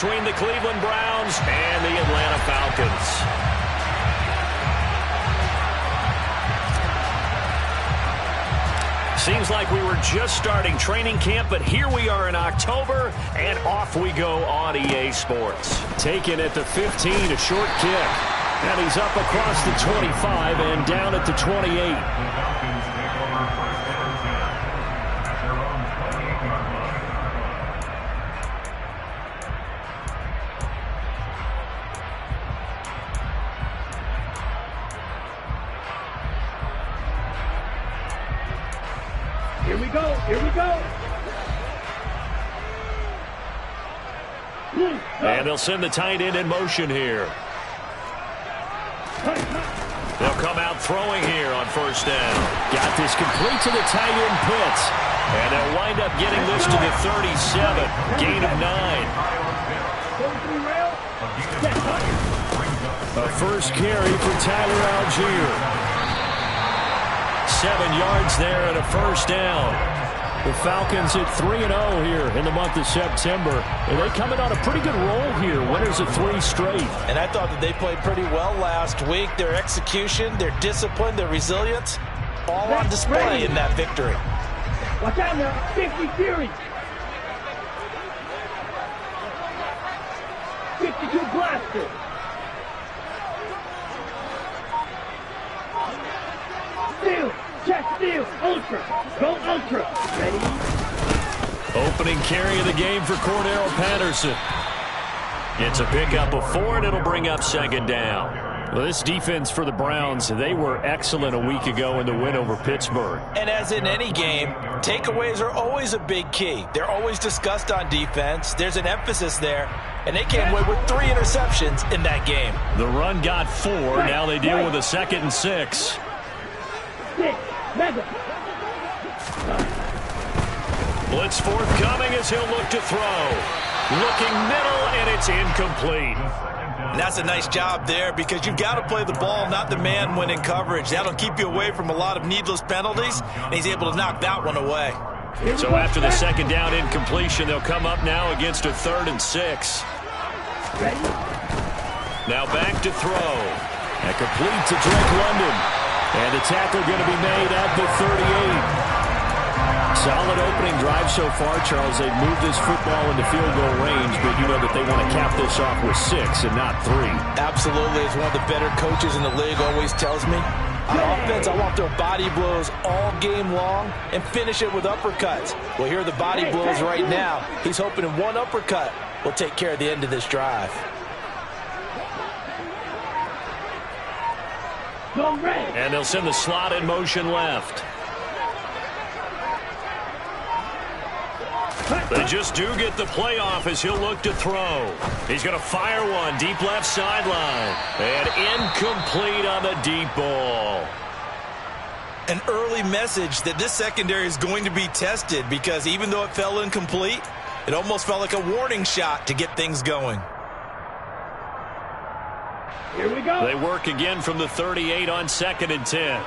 Between the Cleveland Browns and the Atlanta Falcons. Seems like we were just starting training camp, but here we are in October, and off we go on EA Sports. Taken at the 15, a short kick. And he's up across the 25 and down at the 28. Here we go. And they'll send the tight end in motion here. They'll come out throwing here on first down. Got this complete to the tight end Pitts. And they'll wind up getting this to the 37. Gain of 9. A first carry for Tyler Algier. 7 yards there and a first down. The Falcons at 3-0 here in the month of September. And they coming on a pretty good roll here. Winners of 3 straight. And I thought that they played pretty well last week. Their execution, their discipline, their resilience, all on display in that victory. Watch out now. 50 series. 52 blaster. Steal. Check steal. Ultra. Go ultra. Ready? Opening carry of the game for Cordero Patterson. It's a pickup of 4, and it'll bring up second down. Well, this defense for the Browns, they were excellent a week ago in the win over Pittsburgh. And as in any game, takeaways are always a big key. They're always discussed on defense. There's an emphasis there, and they came away with 3 interceptions in that game. The run got 4. Now they deal with a 2nd and 6. Blitz forthcoming as he'll look to throw. Looking middle, and it's incomplete. And that's a nice job there because you've got to play the ball, not the man when in coverage. That'll keep you away from a lot of needless penalties, and he's able to knock that one away. So after the second down incompletion, they'll come up now against a 3rd and 6. Now back to throw. And complete to Drake London. And the tackle going to be made at the 38. Solid opening drive so far, Charles. They've moved this football into field goal range, but you know that they want to cap this off with 6 and not 3. Absolutely. As one of the better coaches in the league always tells me, on offense, I want their body blows all game long and finish it with uppercuts. Well, here are the body blows right now. He's hoping in one uppercut will take care of the end of this drive. And they'll send the slot in motion left. They just do get the playoff as he'll look to throw. He's going to fire one deep left sideline. And incomplete on the deep ball. An early message that this secondary is going to be tested because even though it fell incomplete, it almost felt like a warning shot to get things going. Here we go. They work again from the 38 on 2nd and 10.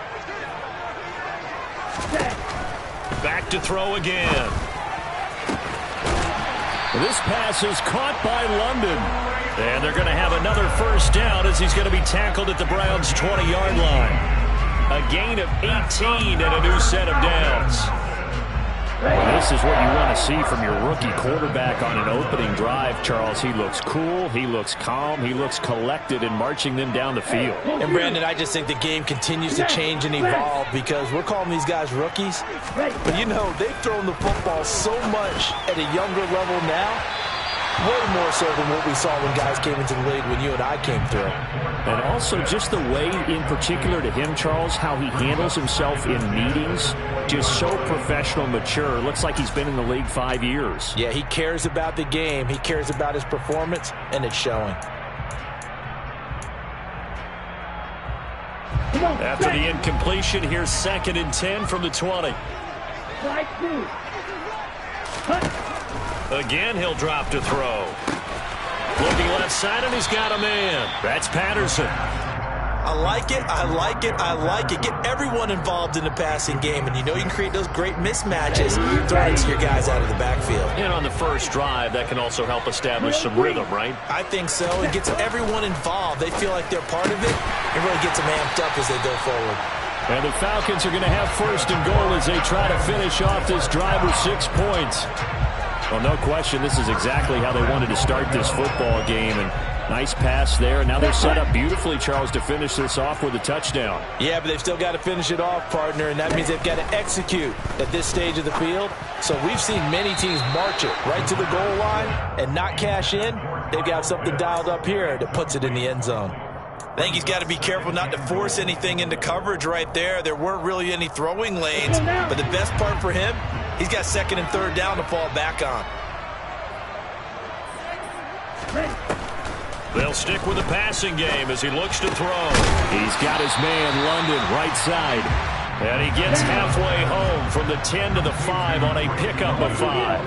Back to throw again. This pass is caught by London. And they're going to have another first down as he's going to be tackled at the Browns' 20-yard line. A gain of 18 and a new set of downs. This is what you want to see from your rookie quarterback on an opening drive, Charles. He looks cool, he looks calm, he looks collected in marching them down the field. And, Brandon, I just think the game continues to change and evolve because we're calling these guys rookies. But, you know, they've thrown the football so much at a younger level now, way more so than what we saw when guys came into the league when you and I came through. And also just the way, in particular to him, Charles, how he handles himself in meetings, just so professional, mature. Looks like he's been in the league 5 years. Yeah, he cares about the game. He cares about his performance, and it's showing. After the incompletion, here's 2nd and 10 from the 20. Again, he'll drop to throw. Looking left side, and he's got a man. That's Patterson. I like it, I like it, I like it. Get everyone involved in the passing game, and you know you can create those great mismatches throwing to your guys out of the backfield. And on the first drive, that can also help establish some rhythm, right? I think so. It gets everyone involved. They feel like they're part of it. It really gets them amped up as they go forward. And the Falcons are going to have first and goal as they try to finish off this drive with 6 points. Well, no question, this is exactly how they wanted to start this football game. And nice pass there. Now they're set up beautifully, Charles, to finish this off with a touchdown. Yeah, but they've still got to finish it off, partner, and that means they've got to execute at this stage of the field. So we've seen many teams march it right to the goal line and not cash in. They've got something dialed up here that puts it in the end zone. I think he's got to be careful not to force anything into coverage right there. There weren't really any throwing lanes, but the best part for him, he's got second and third down to fall back on. They'll stick with the passing game as he looks to throw. He's got his man, London, right side. And he gets halfway home from the 10 to the 5 on a pickup of 5.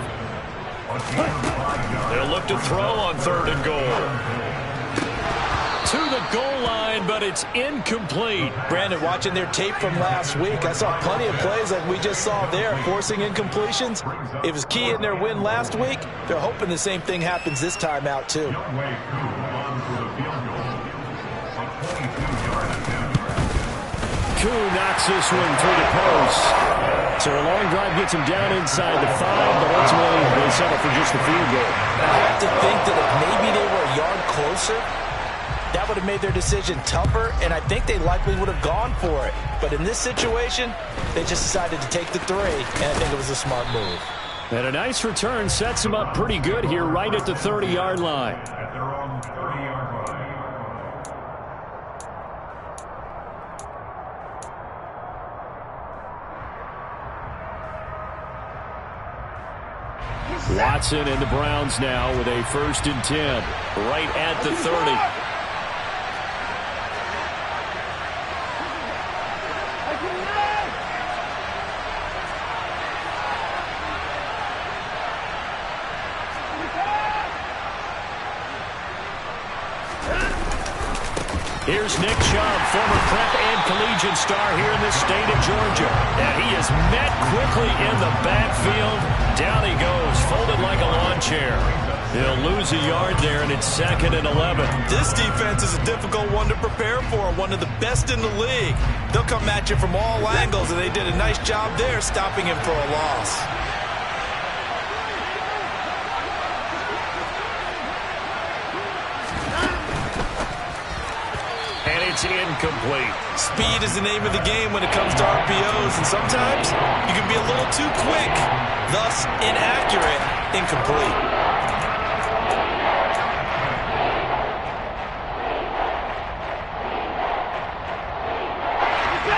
They'll look to throw on third and goal. To the goal line, but it's incomplete. Brandon, watching their tape from last week, I saw plenty of plays like we just saw there, forcing incompletions. It was key in their win last week. They're hoping the same thing happens this time out, too. Koo knocks this one through the post. So a long drive gets him down inside the 5, but ultimately they settle for just the field goal. I have to think that if maybe they were a yard closer, that would have made their decision tougher, and I think they likely would have gone for it. But in this situation, they just decided to take the 3, and I think it was a smart move. And a nice return sets him up pretty good here right at the 30-yard line. Watson and the Browns now with a 1st and 10 right at the 30. Here's Nick Chubb, former prep and collegiate star here in the state of Georgia. And he is met quickly in the backfield. Down he goes, folded like a lawn chair. He'll lose a yard there, and it's 2nd and 11. This defense is a difficult one to prepare for, one of the best in the league. They'll come at you from all angles, and they did a nice job there stopping him for a loss. It's incomplete. Speed is the name of the game when it comes to RPOs, and sometimes you can be a little too quick, thus inaccurate, incomplete.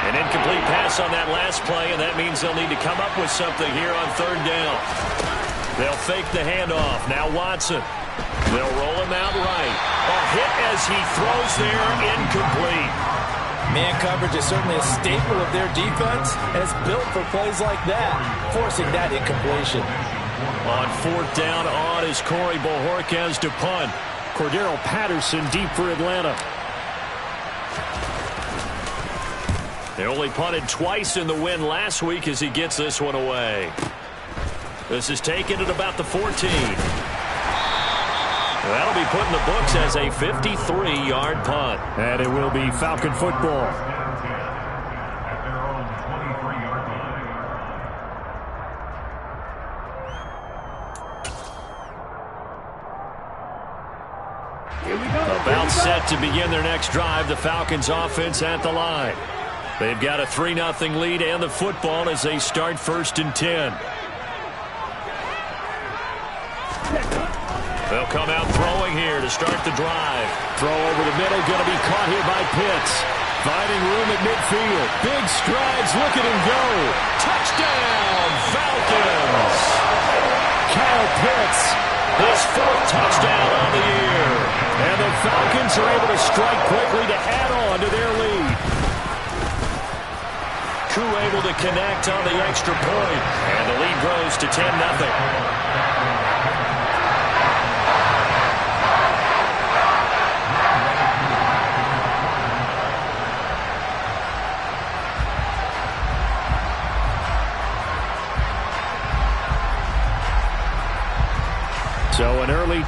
An incomplete pass on that last play, and that means they'll need to come up with something here on 3rd down. They'll fake the handoff. Now Watson. They'll roll him out right. A hit as he throws there, incomplete. Man coverage is certainly a staple of their defense, and it's built for plays like that, forcing that incompletion. On 4th down, on is Corey Bojorquez to punt. Cordero Patterson deep for Atlanta. They only punted twice in the win last week as he gets this one away. This is taken at about the 14. That'll be put in the books as a 53-yard punt. And it will be Falcon football. About set to begin their next drive. The Falcons offense at the line. They've got a 3-0 lead and the football as they start 1st and 10. They'll come out throwing here to start the drive. Throw over the middle, going to be caught here by Pitts. Finding room at midfield. Big strides, look at him go. Touchdown, Falcons! Kyle Pitts, his 4th touchdown on the year. And the Falcons are able to strike quickly to add on to their lead. Koo able to connect on the extra point. And the lead grows to 10-0.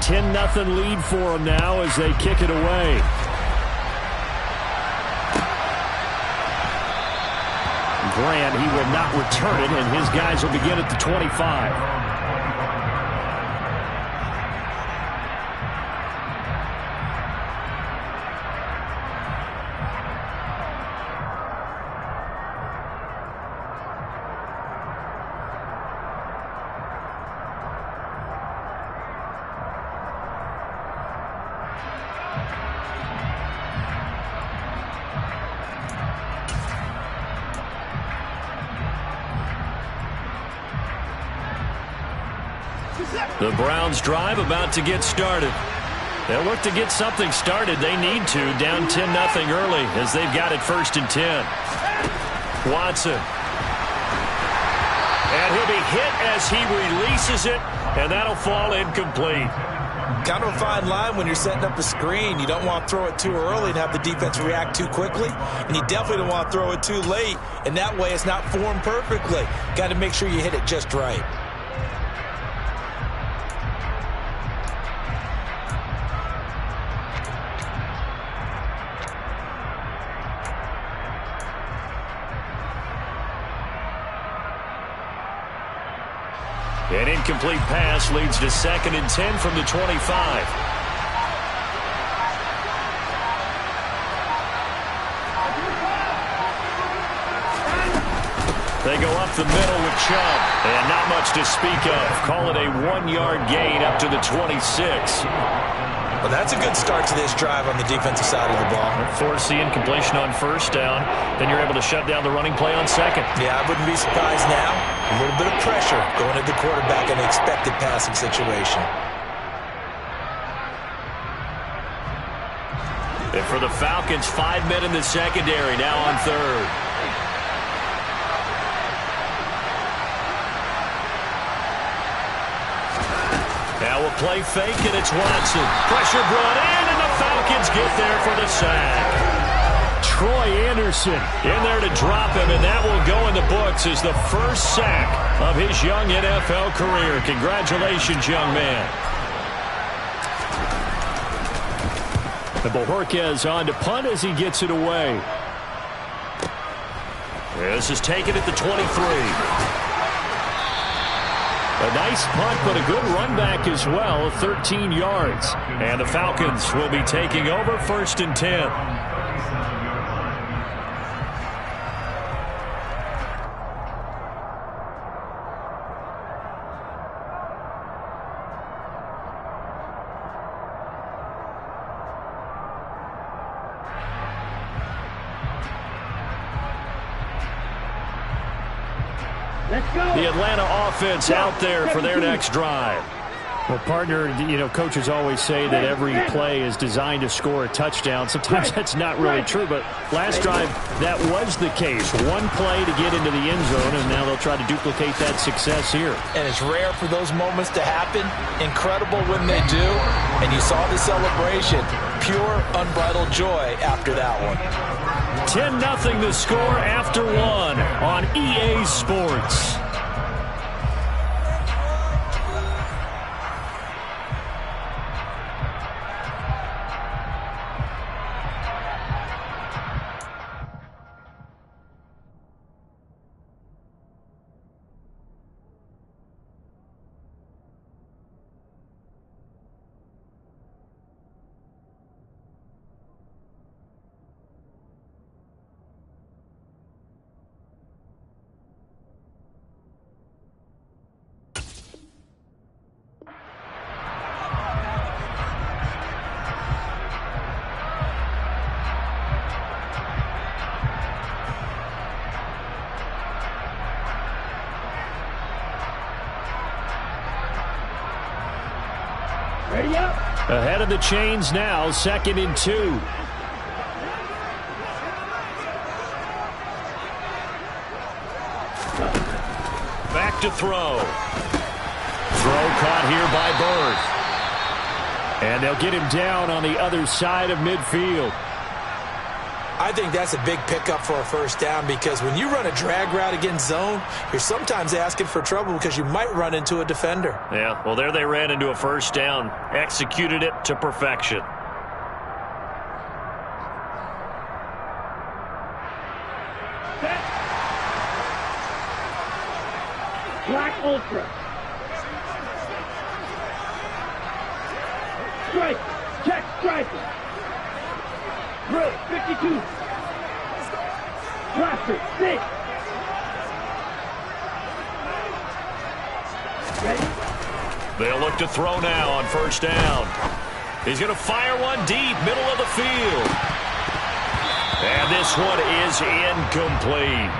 10-0 lead for them now as they kick it away. Grant, he will not return it, and his guys will begin at the 25. The Browns drive about to get started. They'll look to get something started. They need to, down 10-0 early as they've got it 1st and 10. Watson. And he'll be hit as he releases it, and that'll fall incomplete. Kind of a fine line when you're setting up a screen. You don't want to throw it too early and have the defense react too quickly, and you definitely don't want to throw it too late, and that way it's not formed perfectly. Got to make sure you hit it just right. An incomplete pass leads to 2nd and 10 from the 25. They go up the middle with Chubb, and not much to speak of. Call it a 1-yard gain up to the 26. Well, that's a good start to this drive on the defensive side of the ball. Force the incompletion on 1st down. Then you're able to shut down the running play on 2nd. Yeah, I wouldn't be surprised now. A little bit of pressure going at the quarterback in an expected passing situation. And for the Falcons, 5 men in the secondary, now on 3rd. Now we'll play fake, and it's Watson. Pressure brought in, and the Falcons get there for the sack. Troy Anderson in there to drop him, and that will go in the books as the first sack of his young NFL career. Congratulations, young man. And Bojorquez on to punt as he gets it away. This is taken at the 23. A nice punt, but a good run back as well, 13 yards. And the Falcons will be taking over 1st and 10. The Atlanta offense out there for their next drive. Well, partner, coaches always say that every play is designed to score a touchdown. Sometimes that's not really true, but last drive, that was the case. One play to get into the end zone, and now they'll try to duplicate that success here. And it's rare for those moments to happen. Incredible when they do. And you saw the celebration. Pure, unbridled joy after that one. 10-0 the score after one on EA Sports. Ready up. Ahead of the chains now, 2nd and 2. Back to throw. Throw caught here by Bird. And they'll get him down on the other side of midfield. I think that's a big pickup for a first down because when you run a drag route against zone, you're sometimes asking for trouble because you might run into a defender. Yeah, well, there they ran into a first down, executed it to perfection. Black Ultra. Striker. Check striker. Drill 52. Blaster 6. Ready? They'll look to throw now on first down. He's going to fire one deep, middle of the field. And this one is incomplete.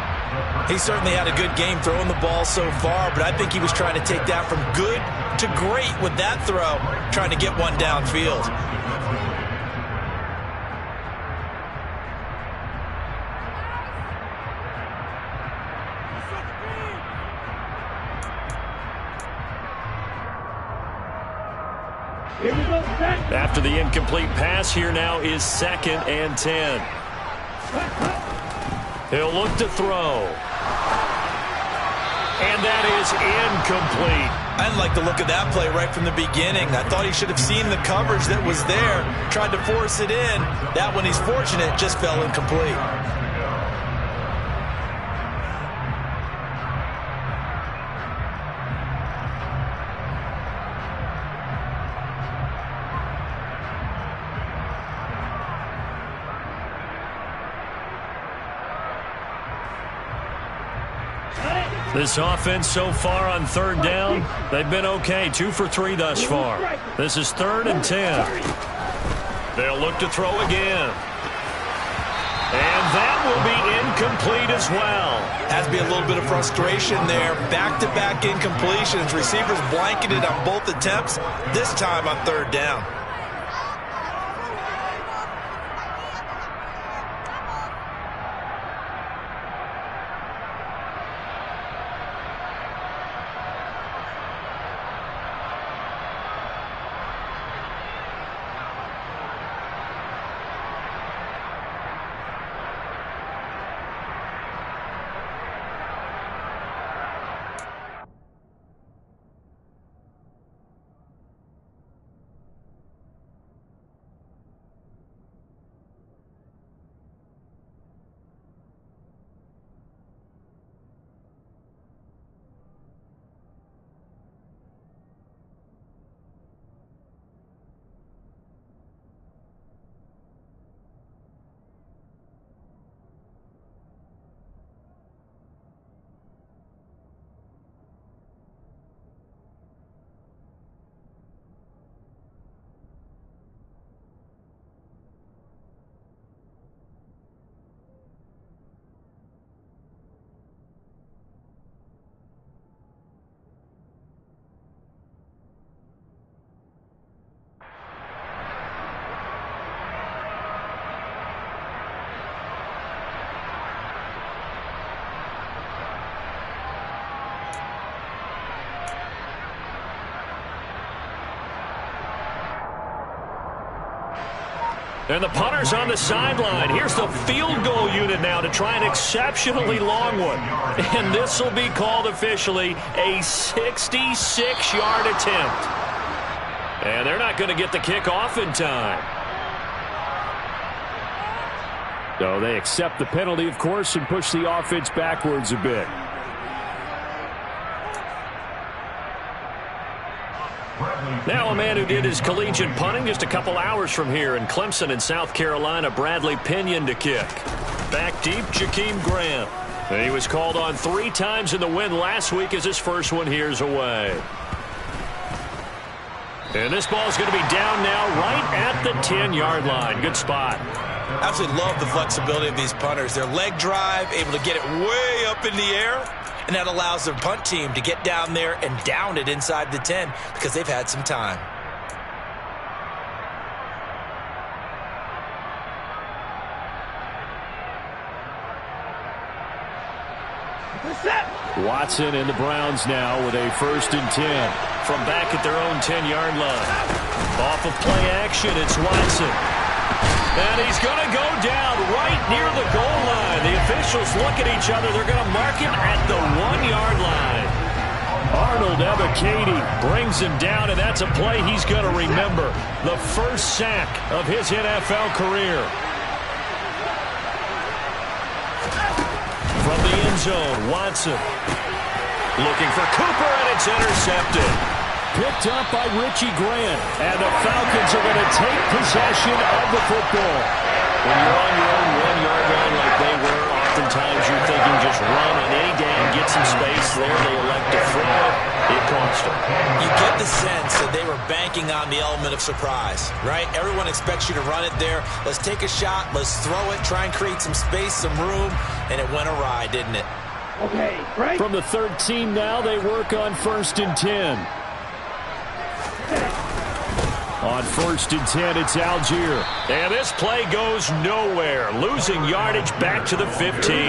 He certainly had a good game throwing the ball so far, but I think he was trying to take that from good to great with that throw, trying to get one downfield. Here we go, set. After the incomplete pass, here now is 2nd and 10. He'll look to throw. And that is incomplete. I didn't like the look of that play right from the beginning. I thought he should have seen the coverage that was there, tried to force it in. That one, he's fortunate, just fell incomplete. This offense so far on third down, they've been okay. 2 for 3 thus far. This is 3rd and 10. They'll look to throw again. And that will be incomplete as well. Has to be a little bit of frustration there. Back-to-back incompletions. Receivers blanketed on both attempts, this time on third down. And the punter's on the sideline. Here's the field goal unit now to try an exceptionally long one. And this will be called officially a 66-yard attempt. And they're not going to get the kick off in time. So they accept the penalty, of course, and push the offense backwards a bit. Now a man who did his collegiate punting just a couple hours from here in Clemson in South Carolina, Bradley Pinion to kick. Back deep, Jakeem Grant. And he was called on 3 times in the win last week as his first one here's away. And this ball's going to be down now right at the 10-yard line. Good spot. Absolutely love the flexibility of these punters. Their leg drive, able to get it way up in the air, and that allows their punt team to get down there and down it inside the 10 because they've had some time. Watson and the Browns now with a 1st and 10 from back at their own 10-yard line. Off of play action, it's Watson. And he's going to go down right near the goal line. The officials look at each other. They're going to mark him at the 1-yard line. Arnold Ebiketie brings him down, and that's a play he's going to remember. The first sack of his NFL career. From the end zone, Watson looking for Cooper, and it's intercepted. Picked up by Richie Grant, and the Falcons are going to take possession of the football. When you're on your own 1-yard line like they were, oftentimes you're thinking just run on any down, get some space. There they elect to throw it. It cost them. You get the sense that they were banking on the element of surprise, right? Everyone expects you to run it there. Let's take a shot. Let's throw it. Try and create some space, some room. And it went awry, didn't it? Okay, right. From the 13 now, they work on 1st and 10. On 1st and 10, it's Algier. And this play goes nowhere. Losing yardage back to the 15.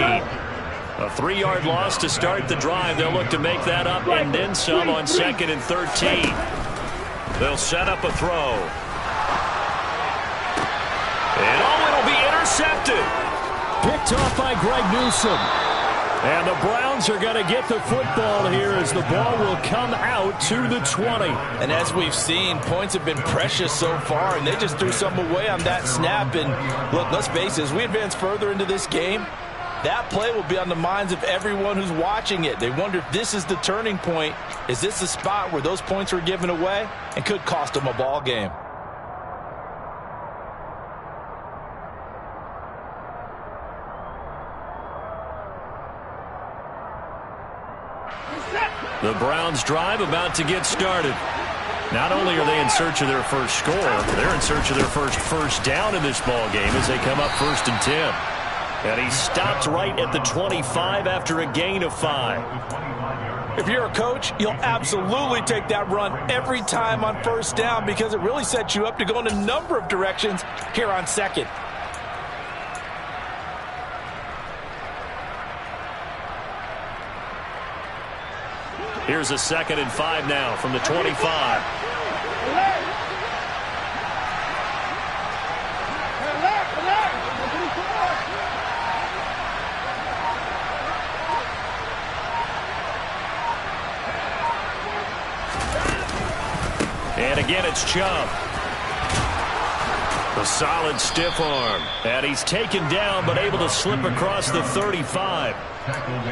A 3-yard loss to start the drive. They'll look to make that up and then some on 2nd and 13. They'll set up a throw. And it'll be intercepted. Picked off by Greg Newsome. And the Browns are going to get the football here as the ball will come out to the 20. And as we've seen, points have been precious so far, and they just threw some away on that snap. And look, let's face it, as we advance further into this game, that play will be on the minds of everyone who's watching it. They wonder if this is the turning point. Is this the spot where those points were given away and could cost them a ball game? The Browns drive about to get started. Not only are they in search of their first score, they're in search of their first down in this ball game as they come up 1st and 10. And he stopped right at the 25 after a gain of 5. If you're a coach, you'll absolutely take that run every time on 1st down because it really sets you up to go in a number of directions here on 2nd. Here's a 2nd and 5 now from the 25. And again, it's Chubb. A solid stiff arm. And he's taken down, but able to slip across the 35.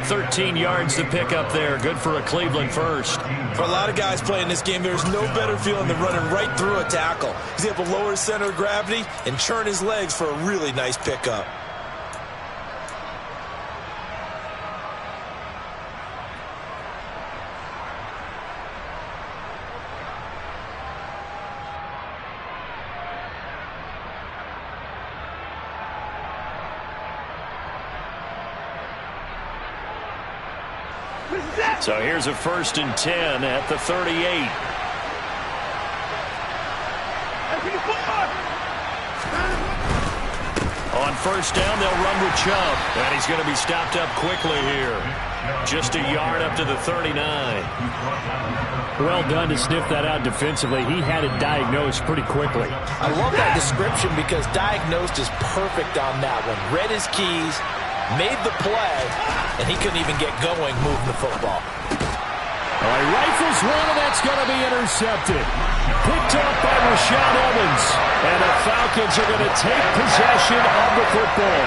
13 yards to pick up there. Good for a Cleveland first. For a lot of guys playing this game, there's no better feeling than running right through a tackle. He's able to lower his center of gravity and churn his legs for a really nice pickup. So here's a 1st and 10 at the 38. On 1st down, they'll run with Chubb. And he's going to be stopped up quickly here. Just a yard up to the 39. Well done to sniff that out defensively. He had it diagnosed pretty quickly. I love that description because diagnosed is perfect on that one. Read his keys, made the play, and he couldn't even get going moving the football. All right, rifles one, and that's going to be intercepted. Picked up by Rashaan Evans. And the Falcons are going to take possession of the football.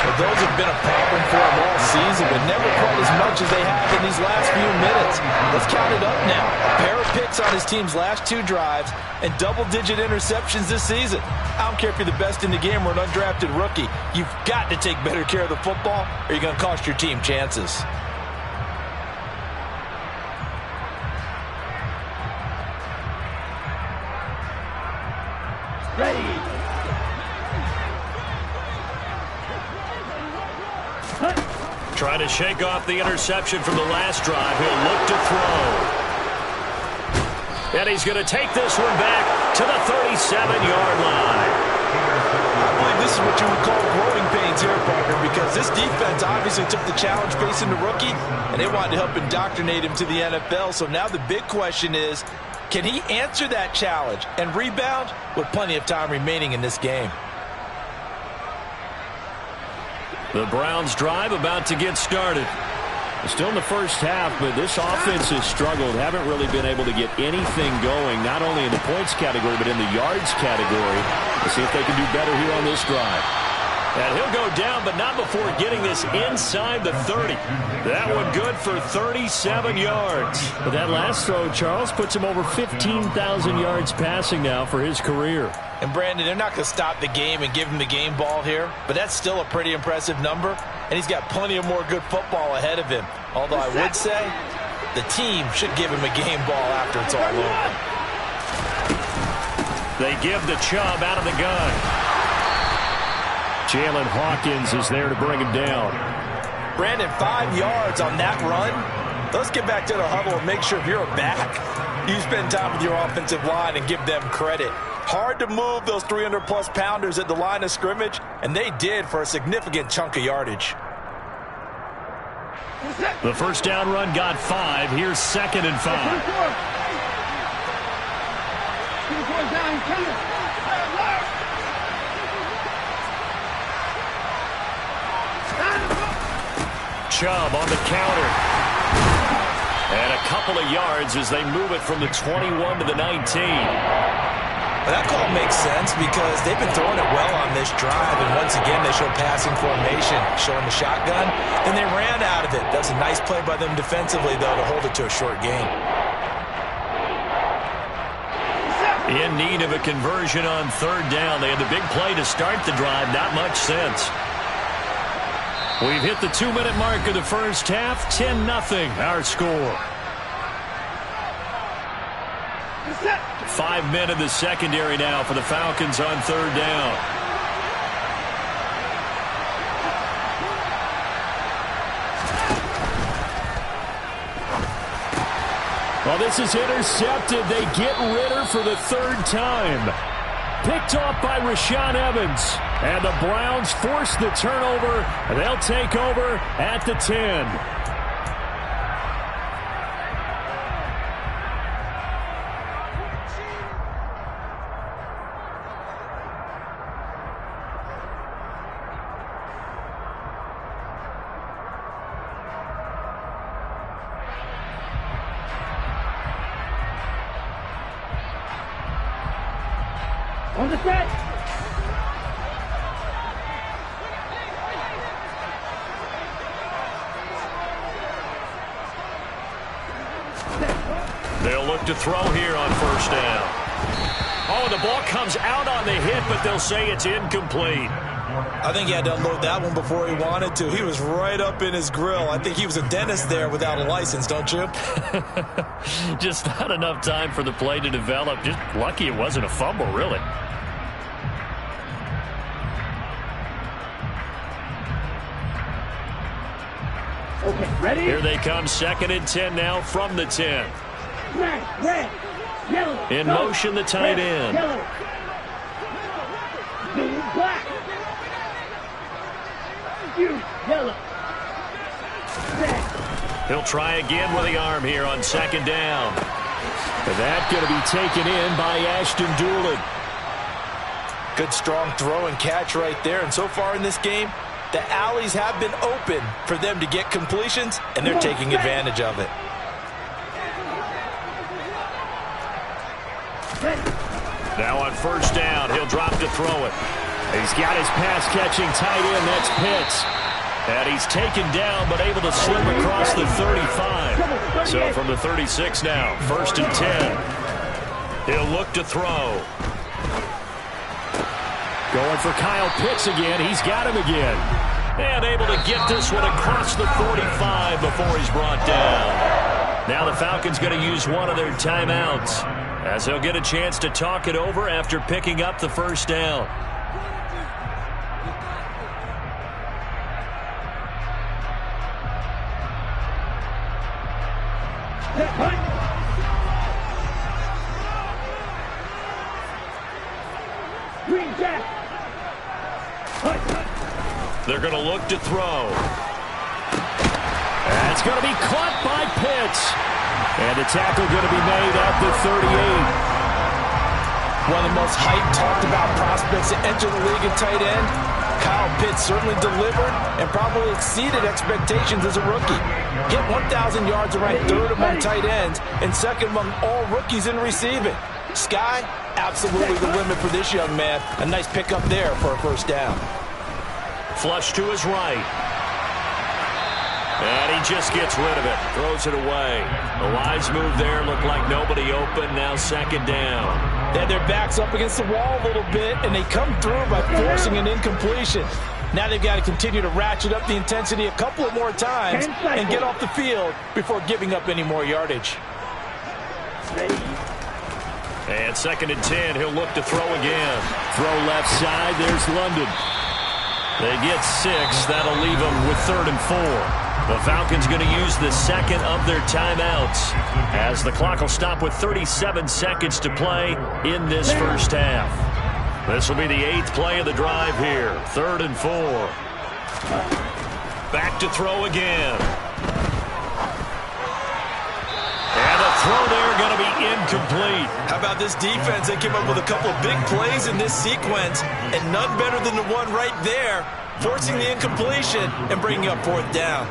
Well, those have been a problem for them all season, but never quite as much as they have in these last few minutes. Let's count it up now. A pair of picks on his team's last 2 drives and double-digit interceptions this season. I don't care if you're the best in the game or an undrafted rookie. You've got to take better care of the football or you're going to cost your team chances. Ready. Trying to shake off the interception from the last drive. He'll look to throw. And he's going to take this one back to the 37-yard line. I believe this is what you would call growing pains here, partner, because this defense obviously took the challenge facing the rookie, and they wanted to help indoctrinate him to the NFL. So now the big question is, can he answer that challenge and rebound with plenty of time remaining in this game? The Browns drive about to get started. Still in the first half, but this offense has struggled. Haven't really been able to get anything going, not only in the points category, but in the yards category. Let's see if they can do better here on this drive. And he'll go down, but not before getting this inside the 30. That one good for 37 yards. But that last throw, Charles, puts him over 15,000 yards passing now for his career. And, Brandon, they're not going to stop the game and give him the game ball here, but that's still a pretty impressive number, and he's got plenty of more good football ahead of him. Although I would say the team should give him a game ball after it's all over. They give the Chubb out of the gun. Jalen Hawkins is there to bring him down. Brandon, 5 yards on that run. Let's get back to the huddle and make sure if you're a back, you spend time with your offensive line and give them credit. Hard to move those 300-plus pounders at the line of scrimmage, and they did for a significant chunk of yardage. The first down run got 5. Here's 2nd and 5. Chubb on the counter. And a couple of yards as they move it from the 21 to the 19. That call makes sense because they've been throwing it well on this drive, and once again they show passing formation, showing the shotgun. Then they ran out of it. That was a nice play by them defensively, though, to hold it to a short gain. In need of a conversion on 3rd down. They had the big play to start the drive. Not much sense. We've hit the 2-minute mark of the first half. 10-0 our score. 5 men in the secondary now for the Falcons on 3rd down. Well, this is intercepted. They get Ritter for the 3rd time. Picked off by Rashaan Evans. And the Browns force the turnover. They'll take over at the 10. On the set. They'll look to throw here on 1st down. Oh, the ball comes out on the hit, but they'll say it's incomplete. I think he had to unload that one before he wanted to. He was right up in his grill. I think he was a dentist there without a license, don't you? Just not enough time for the play to develop. Just lucky it wasn't a fumble, really. Okay, ready? Here they come, 2nd and 10 now from the 10. Red, yellow. In go. motion, the tight end. Yellow. Blue, black. You, yellow. Red. He'll try again with the arm here on 2nd down. And that going to be taken in by Ashton Dulin. Good strong throw and catch right there. And so far in this game, the alleys have been open for them to get completions, and they're taking advantage of it. Now on 1st down, he'll drop to throw it. He's got his pass-catching tight end. That's Pitts. And he's taken down, but able to slip across the 35. So from the 36 now, 1st and 10. He'll look to throw. Going for Kyle Pitts again. He's got him again. And able to get this one across the 45 before he's brought down. Now the Falcons going to use one of their timeouts, as they'll get a chance to talk it over after picking up the 1st down. Green Jack. They're going to look to throw. That's going to be caught by Pitts. And the tackle going to be made at the 38. One of the most hyped, talked about prospects that enter the league at tight end. Kyle Pitts certainly delivered and probably exceeded expectations as a rookie. Hit 1,000 yards and ranked third among tight ends and second among all rookies in receiving. Sky, absolutely the limit for this young man. A nice pickup there for a first down. Flush to his right. And he just gets rid of it. Throws it away. A wise move there. Looked like nobody open. Now second down. They had their backs up against the wall a little bit, and they come through by forcing an incompletion. Now they've got to continue to ratchet up the intensity a couple of more times and get off the field before giving up any more yardage. And second and 10. He'll look to throw again. Throw left side. There's London. They get 6. That'll leave them with 3rd and 4. The Falcons going to use the second of their timeouts as the clock will stop with 37 seconds to play in this first half. This will be the 8th play of the drive here. 3rd and 4. Back to throw again. And the throw there going to be incomplete. How about this defense? They came up with a couple of big plays in this sequence, and none better than the one right there, forcing the incompletion and bringing up 4th down.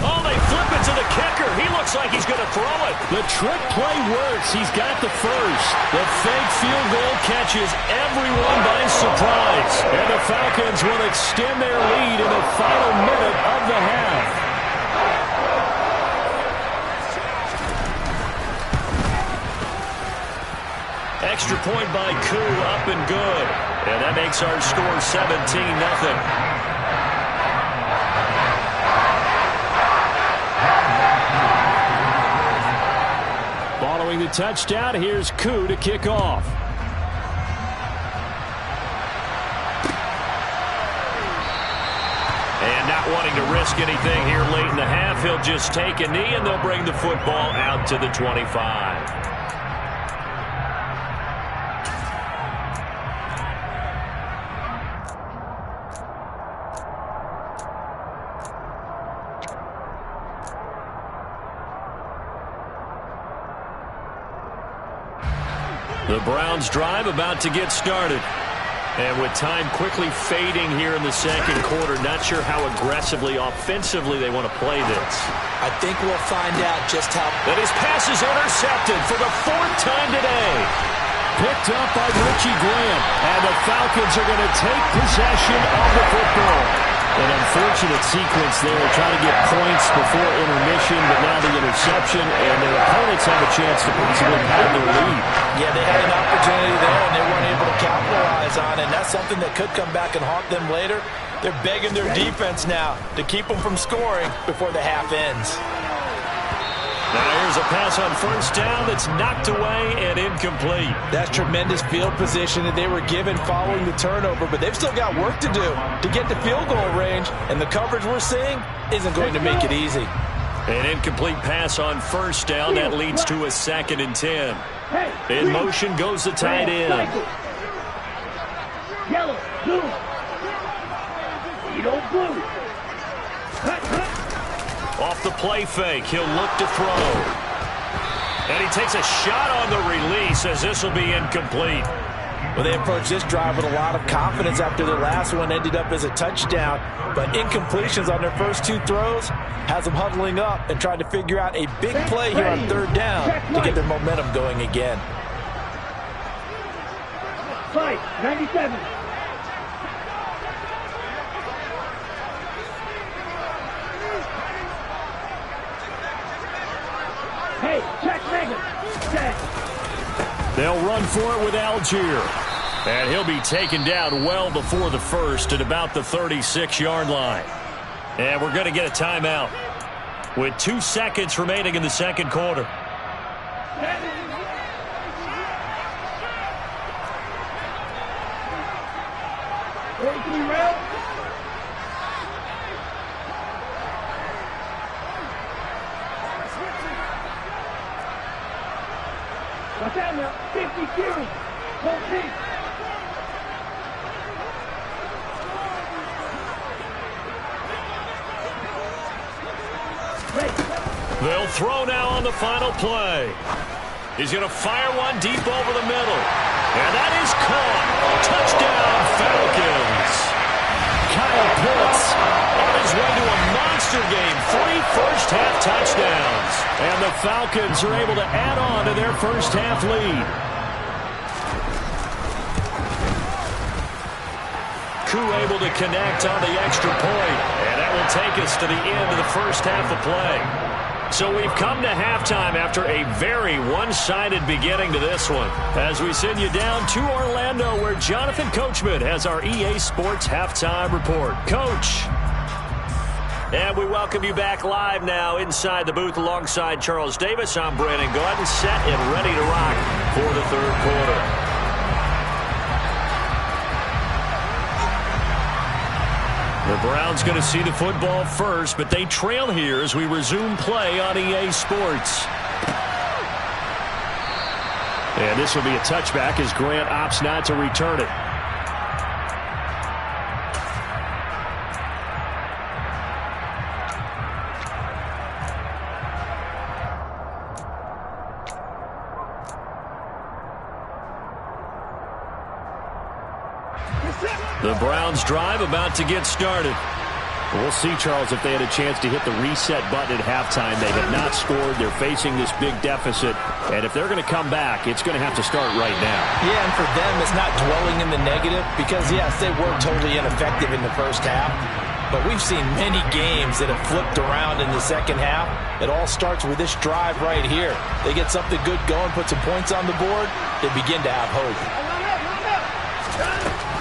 Oh, they flip it to the kicker. He looks like he's going to throw it. The trick play works. He's got the first. The fake field goal catches everyone by surprise. And the Falcons will extend their lead in the final minute of the half. Extra point by Koo, up and good. And that makes our score 17-0. Following the touchdown, here's Koo to kick off. And not wanting to risk anything here late in the half, he'll just take a knee and they'll bring the football out to the 25. The Browns drive about to get started. And with time quickly fading here in the second quarter, not sure how aggressively, offensively they want to play this. I think we'll find out just how. That his pass is intercepted for the 4th time today. Picked up by Richie Graham. And the Falcons are going to take possession of the football. An unfortunate sequence there, trying to get points before intermission, but now the interception, and their opponents have a chance to possibly have their lead. Yeah, they had an opportunity there, and they weren't able to capitalize on it, and that's something that could come back and haunt them later. They're begging their defense now to keep them from scoring before the half ends. Now here's a pass on first down that's knocked away and incomplete. That's tremendous field position that they were given following the turnover, but they've still got work to do to get to field goal range, and the coverage we're seeing isn't going to make it easy. An incomplete pass on first down. That leads to a 2nd and 10. In motion goes the tight end. Yellow, blue. Yellow, blue. Off the play fake, he'll look to throw. And he takes a shot on the release as this will be incomplete. Well, they approached this drive with a lot of confidence after their last one ended up as a touchdown. But incompletions on their first 2 throws has them huddling up and trying to figure out a big play here on 3rd down to get their momentum going again. 97. Hey, check Megan. Check. They'll run for it with Algier. And he'll be taken down well before the first at about the 36-yard line. And we're going to get a timeout with 2 seconds remaining in the second quarter. What's that now? 52. They'll throw now on the final play. He's going to fire one deep over the middle. And that is caught. Touchdown, Falcons. Kyle Pitts on his way to a monster game. 3 first-half touchdowns. And the Falcons are able to add on to their first-half lead. Koo able to connect on the extra point. And that will take us to the end of the first half of play. So we've come to halftime after a very one-sided beginning to this one. As we send you down to Orlando, where Jonathan Coachman has our EA Sports Halftime Report. Coach. And we welcome you back live now inside the booth alongside Charles Davis. I'm Brandon Gaudin, set and ready to rock for the third quarter. The Browns going to see the football first, but they trail here as we resume play on EA Sports. And this will be a touchback as Grant opts not to return it. The Browns drive about to get started. We'll see, Charles, if they had a chance to hit the reset button at halftime. They have not scored. They're facing this big deficit. And if they're going to come back, it's going to have to start right now. Yeah, and for them, it's not dwelling in the negative because, yes, they were totally ineffective in the first half. But we've seen many games that have flipped around in the second half. It all starts with this drive right here. They get something good going, put some points on the board, they begin to have hope.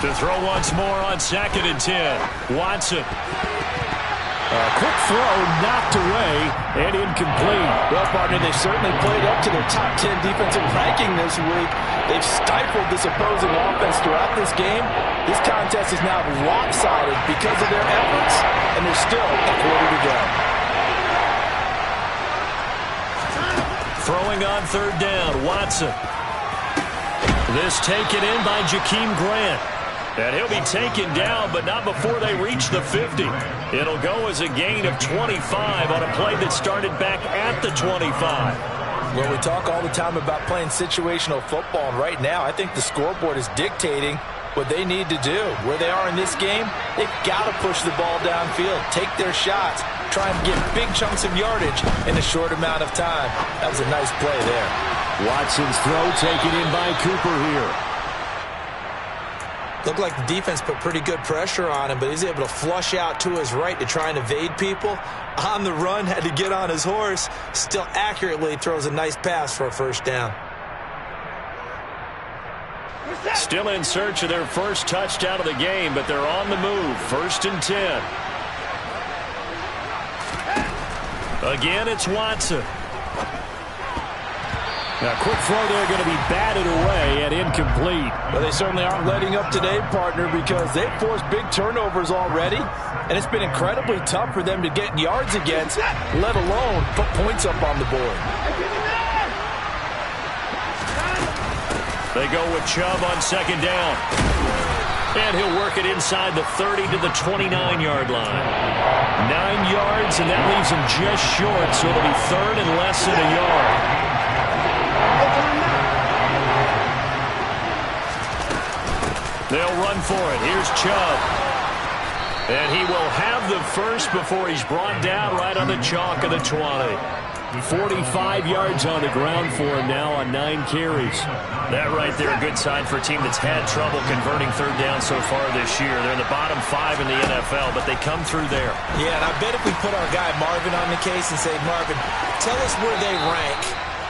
To throw once more on 2nd and 10. Watson. A quick throw knocked away and incomplete. Well, partner, they've certainly played up to their top 10 defensive ranking this week. They've stifled this opposing offense throughout this game. This contest is now lopsided because of their efforts, and there's still a quarter to go. Throwing on 3rd down, Watson. This taken in by Jakeem Grant. And he'll be taken down, but not before they reach the 50. It'll go as a gain of 25 on a play that started back at the 25. Well, we talk all the time about playing situational football, and right now I think the scoreboard is dictating what they need to do. Where they are in this game, they've got to push the ball downfield, take their shots, try and get big chunks of yardage in a short amount of time. That was a nice play there. Watson's throw taken in by Cooper here. Looked like the defense put pretty good pressure on him, but he's able to flush out to his right to try and evade people. On the run, had to get on his horse. Still accurately throws a nice pass for a first down. Still in search of their first touchdown of the game, but they're on the move. 1st and 10. Again, it's Watson. A quick throw there going to be batted away and incomplete. Well, they certainly aren't letting up today, partner, because they've forced big turnovers already, and it's been incredibly tough for them to get yards against, let alone put points up on the board. They go with Chubb on 2nd down. And he'll work it inside the 30 to the 29-yard line. 9 yards, and that leaves him just short, so it'll be 3rd and less than a yard. They'll run for it. Here's Chubb. And he will have the first before he's brought down right on the chalk of the 20. 45 yards on the ground for him now on 9 carries. That right there, a good sign for a team that's had trouble converting 3rd down so far this year. They're in the bottom 5 in the NFL, but they come through there. Yeah, and I bet if we put our guy Marvin on the case and say, Marvin, tell us where they rank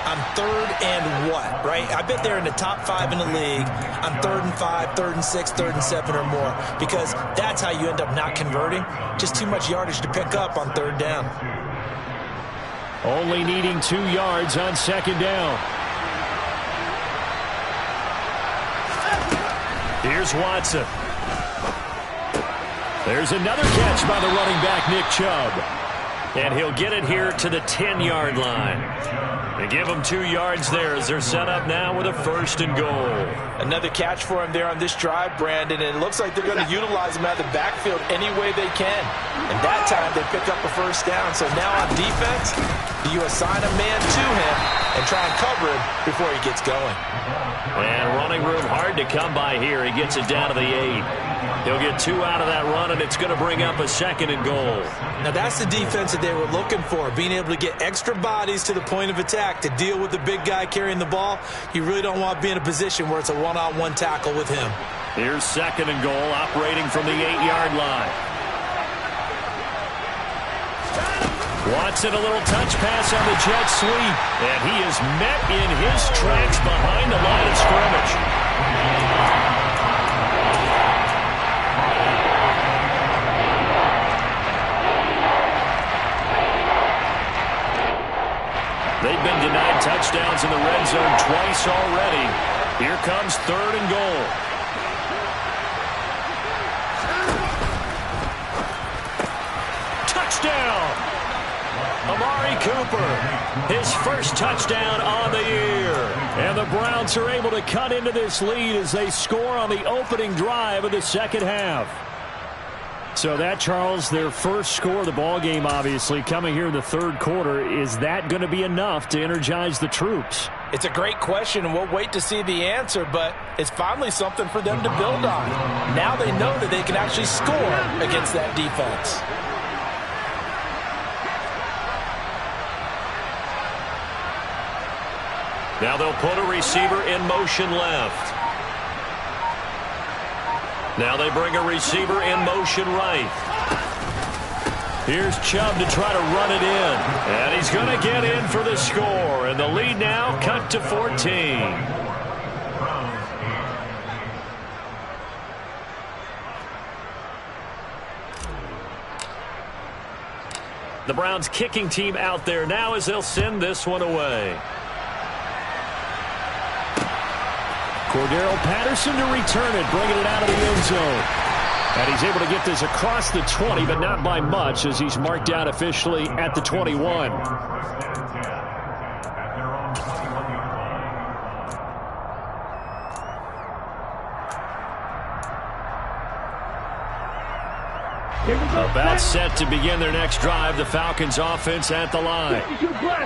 on 3rd and what, right? I bet they're in the top 5 in the league on 3rd and 5, 3rd and 6, 3rd and 7 or more, because that's how you end up not converting. Just too much yardage to pick up on 3rd down. Only needing 2 yards on 2nd down. Here's Watson. There's another catch by the running back, Nick Chubb. And he'll get it here to the 10-yard line. They give them 2 yards there as they're set up now with a 1st and goal. Another catch for him there on this drive, Brandon, and it looks like they're going to utilize him out of the backfield any way they can. And that time they pick up a 1st down. So now on defense, you assign a man to him and try and cover him before he gets going. And running room hard to come by here. He gets it down to the 8. He'll get 2 out of that run, and it's going to bring up a 2nd and goal. Now that's the defense that they were looking for, being able to get extra bodies to the point of attack to deal with the big guy carrying the ball. You really don't want to be in a position where it's a one-on-one tackle with him. Here's 2nd and goal, operating from the 8-yard line. Watson, a little touch pass on the jet sweep, and he is met in his tracks behind the line of scrimmage. They've been denied touchdowns in the red zone twice already. Here comes 3rd and goal. Touchdown! Amari Cooper, his 1st touchdown on the year. And the Browns are able to cut into this lead as they score on the opening drive of the 2nd half. So that, Charles, their 1st score of the ballgame, obviously, coming here in the 3rd quarter. Is that going to be enough to energize the troops? It's a great question, and we'll wait to see the answer, but it's finally something for them to build on. Now they know that they can actually score against that defense. Now they'll put a receiver in motion left. Now they bring a receiver in motion right. Here's Chubb to try to run it in. And he's going to get in for the score. And the lead now cut to 14. The Browns kicking team out there now as they'll send this one away. Cordero Patterson to return it, bringing it out of the end zone. And he's able to get this across the 20, but not by much, as he's marked out officially at the 21. About set to begin their next drive, the Falcons offense at the line.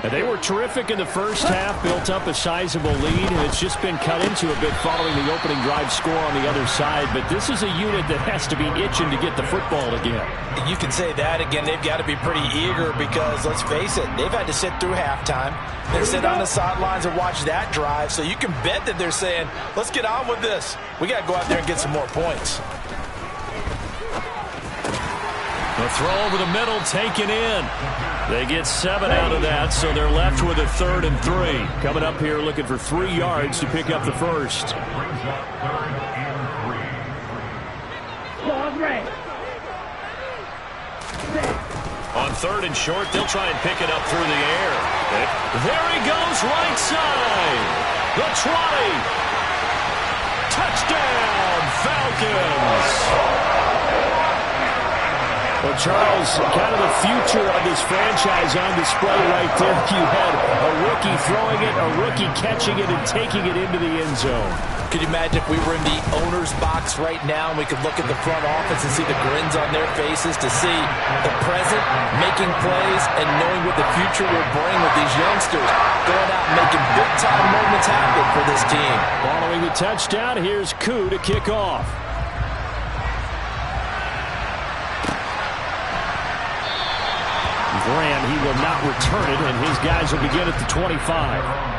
And they were terrific in the 1st half, built up a sizable lead, and it's just been cut into a bit following the opening drive score on the other side. But this is a unit that has to be itching to get the football again. You can say that again. They've got to be pretty eager because, let's face it, they've had to sit through halftime. They sit on the sidelines and watch that drive. So you can bet that they're saying, let's get on with this. We got to go out there and get some more points. The throw over the middle taken in. They get 7 out of that, so they're left with a 3rd and 3. Coming up here looking for 3 yards to pick up the 1st. On 3rd and short, they'll try and pick it up through the air. There he goes, right side. The 20. Touchdown, Falcons. Well, Charles, kind of the future of this franchise on display right there. You had a rookie throwing it, a rookie catching it, and taking it into the end zone. Could you imagine if we were in the owner's box right now and we could look at the front office and see the grins on their faces to see the present, making plays, and knowing what the future will bring with these youngsters going out and making big-time moments happen for this team. Following the touchdown, here's Koo to kick off. Graham, he will not return it, and his guys will begin at the 25.